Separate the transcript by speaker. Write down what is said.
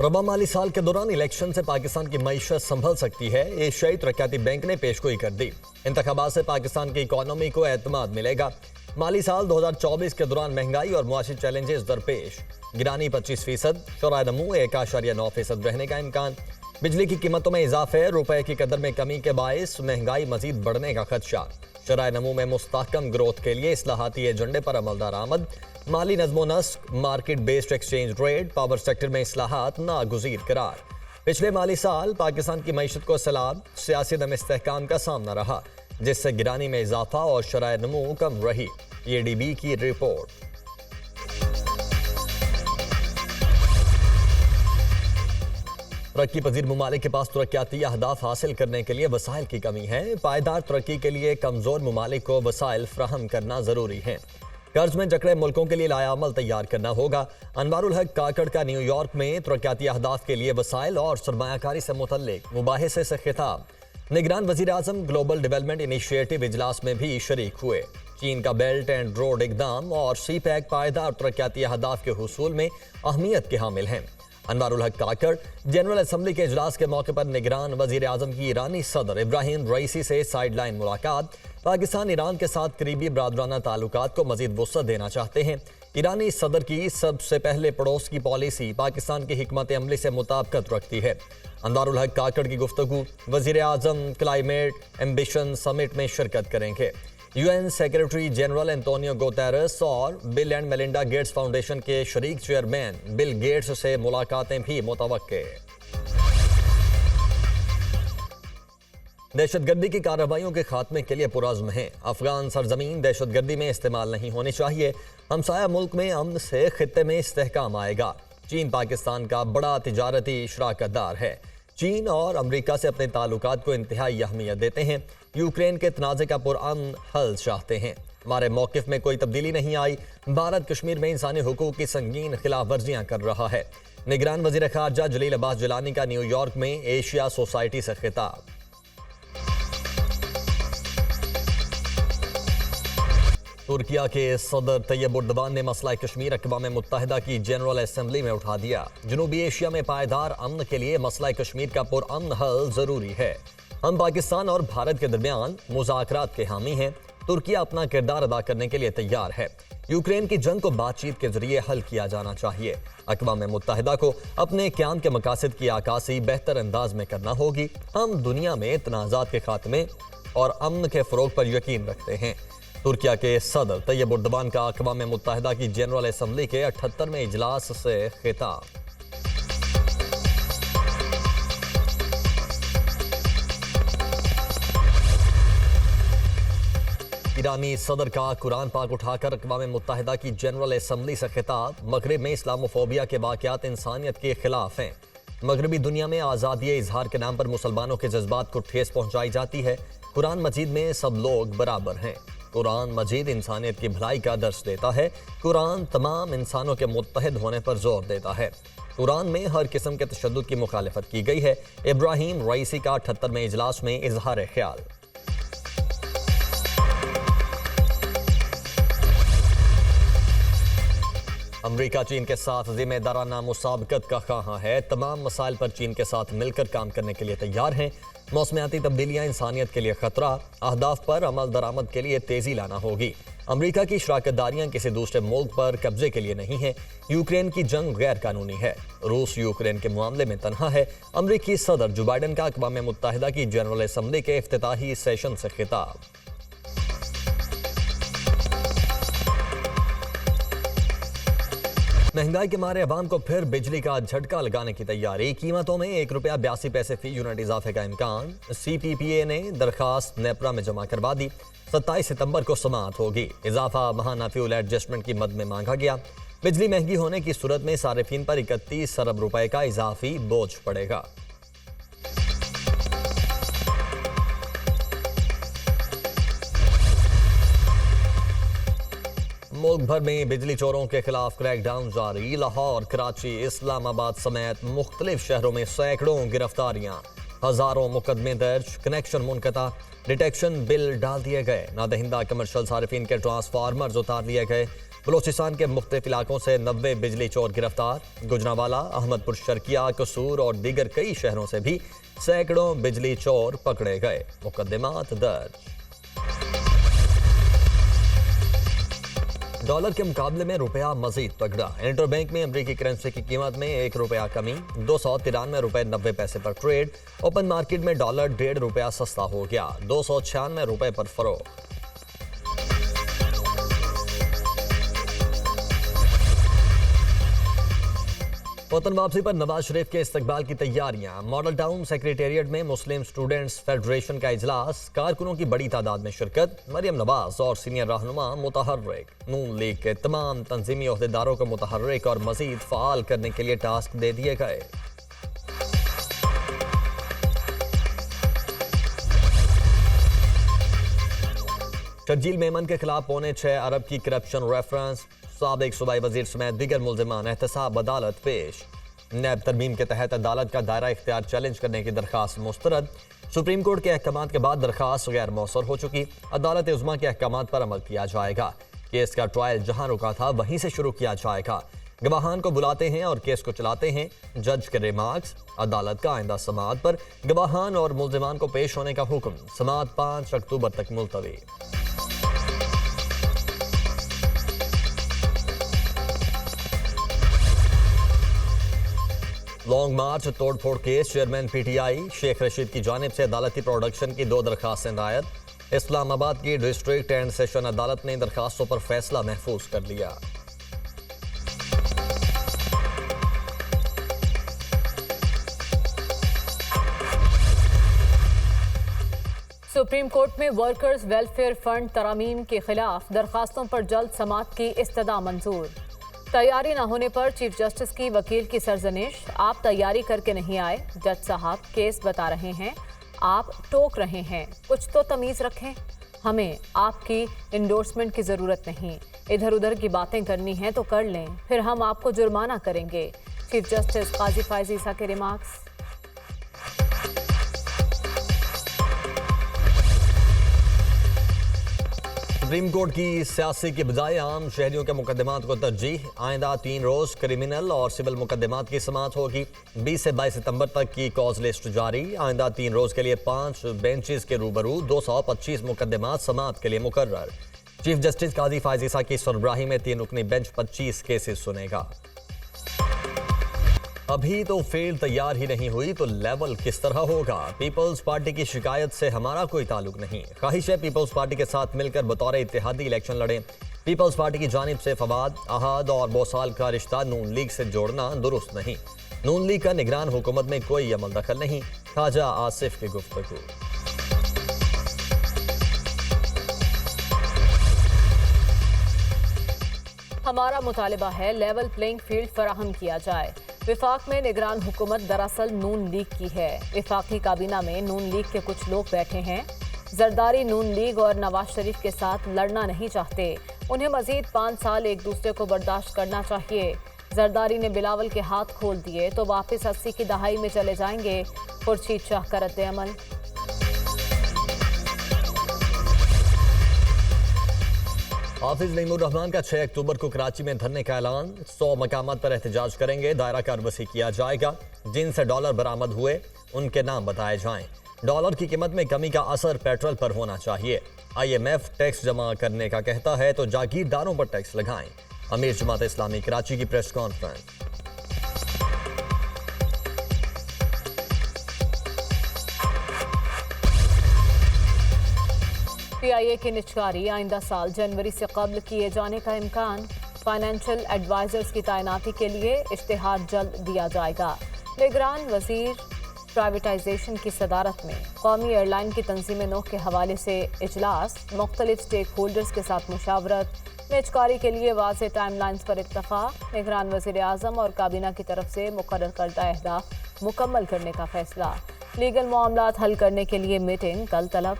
Speaker 1: रबा माली साल के दौरान इलेक्शन से पाकिस्तान की मईशत संभल सकती है। एशियाई तरक्याती बैंक ने पेशगोई कर दी। इंतखाबात से पाकिस्तान की इकोनॉमी को एतमाद मिलेगा। माली साल 2024 के दौरान महंगाई और मुआशी चैलेंजेस दरपेश। गिरानी 25%, शरह नमू 1.9% रहने का इम्कान। बिजली की कीमतों में इजाफे, रुपए की कदर में कमी के बायस महंगाई मजीद बढ़ने का खदशा। शरह नमू में मुस्तहकम ग्रोथ के लिए इस्लाहाती एजेंडे पर अमल दरामद। माली नज़्मो नस्क, market based exchange rate, power sector में इस्लाहात नागुज़ीर करार। पिछले माली साल पाकिस्तान की मईशत को सैलाब, सियासी दम इस्तेहकाम का सामना रहा, जिससे गिरानी में इजाफा और शरह नमू कम रही। ADB की रिपोर्ट। तरक्की पजीर ममालिक के पास तरक्याती अहदाफ हासिल करने के लिए वसाइल की कमी है। पायदार तरक्की के लिए कमजोर ममालिक को वसाइल फ्राहम करना जरूरी है। कर्ज में जकड़े मुल्कों के लिए लायामल तैयार करना होगा। अनवारुल हक काकड़ का न्यूयॉर्क में तरक्याती अहदाफ के लिए वसाइल और सरमायाकारी से मुतल्लिक मुबाहिसे से खिताब। निगरान वजीर आजम ग्लोबल डेवलपमेंट इनिशिएटिव इजलास में भी शरीक हुए। चीन का बेल्ट एंड रोड इकदाम और CPEC पायदार तरक्याती अहदाफ के हुसूल में अहमियत के हामिल हैं। अनवारुल हक काकड़ जनरल असम्बली के इजलास के मौके पर निगरान वजीर आजम की ईरानी सदर इब्राहिम रईसी से साइडलाइन मुलाकात। पाकिस्तान ईरान के साथ करीबी बरादराना ताल्लुकात को मजीद वुसअत देना चाहते हैं। ईरानी सदर की सबसे पहले पड़ोस की पॉलिसी पाकिस्तान की हिकमत अमली से मुताबिकत रखती है। अनवारुल हक काकड़ की गुफ्तगू वजीर आजम क्लाइमेट एम्बिशन समिट में शिरकत करेंगे। UN secretary general Antonio Guterres और Bill and Melinda Gates Foundation के शरीक चेयरमैन बिल गेट्स से मुलाकातें भी मुतवक्के। दहशतगर्दी की कार्रवाइयों के खात्मे के लिए पुरअज़्म हैं। अफगान सरजमीन दहशतगर्दी में इस्तेमाल नहीं होनी चाहिए। हमसाया मुल्क में अमन से खित्ते में इस्तेहकाम आएगा। चीन पाकिस्तान का बड़ा तिजारती शराकतदार है। चीन और अमेरिका से अपने ताल्लुकात को इंतहाई अहमियत देते हैं। यूक्रेन के तनाज़े का पुरअमन हल चाहते हैं। हमारे मौक़िफ़ में कोई तब्दीली नहीं आई। भारत कश्मीर में इंसानी हुकूक की संगीन खिलाफ वर्जियाँ कर रहा है। निगरान वज़ीर ख़ारजा जलील अब्बास जिलानी का न्यूयॉर्क में एशिया सोसाइटी से खिताब। तुर्किया के सदर तैयब उर्दवान ने मसला कश्मीर अक़वाम मुत्तहिदा की जनरल असम्बली में उठा दिया। जनूबी एशिया में पायदार अमन के लिए मसला कश्मीर का पुरअमन हल जरूरी है। हम पाकिस्तान और भारत के दरमियान मुज़ाकरात के हामी हैं। तुर्किया अपना किरदार अदा करने के लिए तैयार है। यूक्रेन की जंग को बातचीत के जरिए हल किया जाना चाहिए। अक़वाम मुत्तहिदा को अपने क़याम के मकासद की आकासी बेहतर अंदाज में करना होगी। हम दुनिया में तनाज़ात के खात्मे और अमन के फ़रोग़ पर यकीन रखते हैं। तुर्किया के सदर तैयब उर्दवान का अक़वाम मुत्तहिदा की जनरल असम्बली के 78वें इजलास से खिताब। ईरानी सदर का कुरान पाक उठाकर अक़वाम मुत्तहिदा की जनरल असम्बली से खिताब। मगरिब में इस्लामोफोबिया के वाक़यात इंसानियत के खिलाफ हैं। मगरबी दुनिया में आज़ादी इजहार के नाम पर मुसलमानों के जज्बात को ठेस पहुँचाई जाती है। कुरान मजीद में सब लोग बराबर हैं। कुरान मजीद इंसानियत की भलाई का दर्स देता है। कुरान तमाम इंसानों के मुत्तहिद होने पर जोर देता है। कुरान में हर किस्म के तशद्दुद की मुखालिफत की गई है। इब्राहिम रईसी का 78वें इजलास में इजहार ख्याल। अमरीका चीन के साथ जिम्मेदाराना मुसाबकत का ख़्वाहां है। तमाम मसाइल पर चीन के साथ मिलकर काम करने के लिए तैयार हैं। मौसमियाती तब्दीलियाँ इंसानियत के लिए खतरा। अहदाफ पर अमल दरामद के लिए तेज़ी लाना होगी। अमरीका की शराकतदारियाँ किसी दूसरे मुल्क पर कब्जे के लिए नहीं है। यूक्रेन की जंग गैर कानूनी है। रूस यूक्रेन के मामले में तनहा है। अमरीकी सदर जो बाइडन का अक़वाम मुत्तहिदा की जनरल असम्बली के इफ्तिताही सेशन से खिताब। महंगाई के मारे अवाम को फिर बिजली का झटका लगाने की तैयारी। कीमतों में ₹1.82 फी यूनिट इजाफे का इम्कान। CPPA ने दरखास्त नेपरा में जमा करवा दी। 27 सितंबर को समाअत होगी। इजाफा महाना फ्यूल एडजस्टमेंट की मद में मांगा गया। बिजली महंगी होने की सूरत में सारिफीन पर 31 अरब रुपए का इजाफी बोझ पड़ेगा। मुल्क भर में बिजली चोरों के खिलाफ क्रैकडाउन जारी। लाहौर, कराची, इस्लामाबाद समेत मुख्तलिफ शहरों में सैकड़ों गिरफ्तारियां, हजारों मुकदमे दर्ज, कनेक्शन मुनक़ता। डिटेक्शन बिल डाल दिए गए। नादहिंदा कमर्शियल सार्फिन के ट्रांसफार्मर्स उतार लिए गए। बलोचिस्तान के मुख्तलिफ इलाकों से 90 बिजली चोर गिरफ्तार। गुजरांवाला, अहमदपुर शर्किया, कसूर और दीगर कई शहरों से भी सैकड़ों बिजली चोर पकड़े गए। मुकदमात दर्ज। डॉलर के मुकाबले में रुपया मजीद तगड़ा। इंटरबैंक में अमरीकी करेंसी की कीमत में ₹1 कमी, 293 रुपए 90 पैसे पर ट्रेड। ओपन मार्केट में डॉलर ₹1.5 सस्ता हो गया, 296 रुपए पर फरोख्त। वतन वापसी पर नवाज शरीफ के इस्तकबाल की तैयारियां। मॉडल टाउन सेक्रेटेरिएट में मुस्लिम स्टूडेंट्स फेडरेशन का इजलास, कारकुनों की बड़ी तादाद में शिरकत। मरियम नवाज और सीनियर रहनुमा मुतहर्रिक। नून लीग के तमाम तंजीमी ओहदेदारों को मुतहर्रिक और मजीद फाल करने के लिए टास्क दे दिए गए। शर्जील मेमन के खिलाफ 6.25 अरब की करप्शन रेफरेंस। साबिक सूबाई वजीर समेत दीगर मुल्जिमान एहतसाब अदालत पेश। नैब तरमीम के तहत अदालत का दायरा इख्तियार चैलेंज करने की दरखास्त मुस्तरद। सुप्रीम कोर्ट के अहकाम के बाद दरखास्त गैर मौसर हो चुकी। अदालत उज़्मा के अहकाम पर अमल किया जाएगा। केस का ट्रायल जहां रुका था वहीं से शुरू किया जाएगा। गवाहान को बुलाते हैं और केस को चलाते हैं। जज के रिमार्क्स। अदालत का आइंदा समाअत पर गवाहान और मुल्जिमान को पेश होने का हुक्म। समाअत 5 अक्टूबर तक मुलतवी। लॉन्ग मार्च तोड़फोड़ case. Chairman PTI Sheikh Rashid की जानिब से अदालती प्रोडक्शन की 2 दरखास्तें दायर। इस्लामाबाद की डिस्ट्रिक्ट एंड सेशन अदालत ने दरखास्तों पर फैसला महफूज कर लिया।
Speaker 2: सुप्रीम कोर्ट में वर्कर्स वेलफेयर फंड तरामीम के खिलाफ दरखास्तों पर जल्द समाअत की इस्तदा मंजूर। तैयारी न होने पर चीफ जस्टिस की वकील की सरजनिश। आप तैयारी करके नहीं आए, जज साहब केस बता रहे हैं, आप टोक रहे हैं, कुछ तो तमीज़ रखें। हमें आपकी इंडोर्समेंट की ज़रूरत नहीं, इधर उधर की बातें करनी हैं तो कर लें, फिर हम आपको जुर्माना करेंगे। चीफ जस्टिस काजी फायज ईसा के रिमार्क्स।
Speaker 1: सुप्रीम कोर्ट की सियासी की बजाय आम शहरियों के मुकदमात को तरजीह। आइंदा 3 रोज क्रिमिनल और सिविल मुकदमात की समाअत होगी। 20 से 22 सितंबर तक की कॉज लिस्ट जारी। आइंदा 3 रोज के लिए 5 बेंचेस के रूबरू 225 मुकदमात समाअत के लिए मुकर्रर। चीफ जस्टिस काजी फायज ईसा की सरबराही में 3 रुकनी बेंच 25 केसेस सुनेगा। अभी तो फील्ड तैयार ही नहीं हुई तो लेवल किस तरह होगा। पीपल्स पार्टी की शिकायत से हमारा कोई ताल्लुक नहीं। ख्वाहिश है पीपल्स पार्टी के साथ मिलकर बतौर इत्तेहादी इलेक्शन लड़ें। पीपल्स पार्टी की जानिब से फवाद, अहद और बोसाल का रिश्ता नून लीग से जोड़ना दुरुस्त नहीं। नून लीग का निगरान हुकूमत में कोई अमल दखल नहीं। ख्वाजा आसिफ की गुफ्तगू।
Speaker 2: हमारा मुतालिबा है लेवल प्लेइंग फील्ड फराहम किया जाए। विफाक में निगरान हुकूमत दरअसल नून लीग की है। विफाकी काबीना में नून लीग के कुछ लोग बैठे हैं। जरदारी नून लीग और नवाज शरीफ के साथ लड़ना नहीं चाहते। उन्हें मजीद 5 साल एक दूसरे को बर्दाश्त करना चाहिए। जरदारी ने बिलावल के हाथ खोल दिए तो वापस 80 की दहाई में चले जाएंगे। खुर्शीद शाह का रद्द-ए-अमल।
Speaker 1: हाफिज नईमुर रहमान का 6 अक्टूबर को कराची में धरने का ऐलान। 100 मकामात पर एहतजाज करेंगे। दायरा कारवसी किया जाएगा। जिनसे डॉलर बरामद हुए उनके नाम बताए जाएं। डॉलर की कीमत में कमी का असर पेट्रोल पर होना चाहिए। IMF टैक्स जमा करने का कहता है तो जागीरदारों पर टैक्स लगाएं। अमीर जमात इस्लामी कराची की प्रेस कॉन्फ्रेंस।
Speaker 2: PIA की निचकारी आइंदा साल जनवरी से कब्ल किए जाने का इम्कान। फाइनेंशियल एडवाइजर्स की तैनाती के लिए इश्तिहार जल्द दिया जाएगा। निगरान वजीर प्राइवेटाइजेशन की सदारत में कौमी एयरलाइन की तंजीम नौ के हवाले से इजलास। मुख्तलिफ स्टेक होल्डर्स के साथ मुशावरत। निचकारी के लिए वाज़ेह टाइमलाइंस पर इत्तफाक। निगरान वज़ीर आज़म और काबीना की तरफ से मुकर्रर करदा अहदाफ मुकम्मल करने का फैसला। लीगल मामलात हल करने के लिए मीटिंग कल तलब।